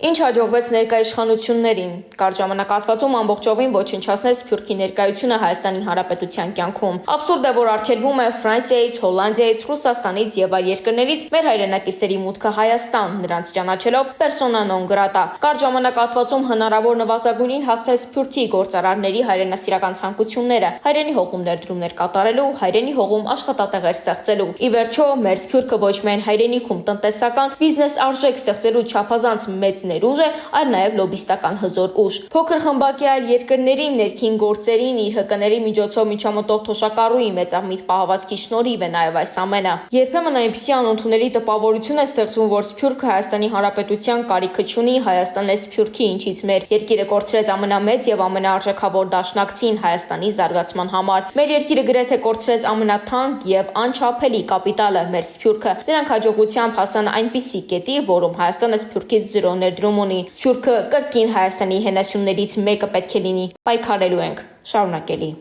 Ինչ հաջողվեց ներկայ իշխանություններին։ Կարճ ժամանակահատվածում ամբողջովին ոչնչացնել Սփյուռքի ներկայությունը Հայաստանի Հանրապետության կյանքում։ Աբսուրդ է, որ արգելվում է Ֆրանսիայից, Հոլանդիայից, Ռուսաստանից եւ այլ երկրներից մեր հայրենակիցների մուտքը Հայաստան, նրանց ճանաչելով persona non grata։ Կարճ ժամանակահատվածում հնարավոր նվազագույնին հասնել Սփյուռքի գործարարների հայրենասիրական ցանկությունները, հայրենի հողում ներդրումներ կատարելու, հայրենի հողում աշխատատեղեր ստեղծելու։ Ի վերջո, մեր Սփյուռքը ոչ միայն հայրենիքում տնտեսական բիզնես արժեք ստեղծելու չափազանց մեծ ներուժ է, այլ նաև լոբիստական հզոր ուժ։ Փոքր խմբակի այլ երկրների ներքին գործերին իր ՀԿ-ների միջոցով միջամտող թոշակառուի մեծամիտ պահվածքի շնորհիվ է նաև այս ամենը։ Երբեմն այնպիսի անընդունելի տպավորություն է ստեղծվում, որ Սփյուռքը Հայաստանի Հանրապետության կարիքը չունի, Հայաստանն է Սփյուռքի, ինչից մեր երկիրը կորցրեց ամենամեծ եւ ամենաարժեքավոր դաշնակցին Հայաստանի զարգացման համար։ Մեր երկիրը գրեթե կորցրեց ամենաթանկ եւ անչափելի կապիտալը՝ մեր Սփյուռքը։ Դրանք հաջողությամբ հասան այնպիսի կետի, որում Հայաստանը Սփյուռքից զրո ներդրում ունի։ Սփյուռքը կրկին Հայաստանի հենասյուներից մեկը պետք է լինի։ Պայքարելու ենք, շարունակելի։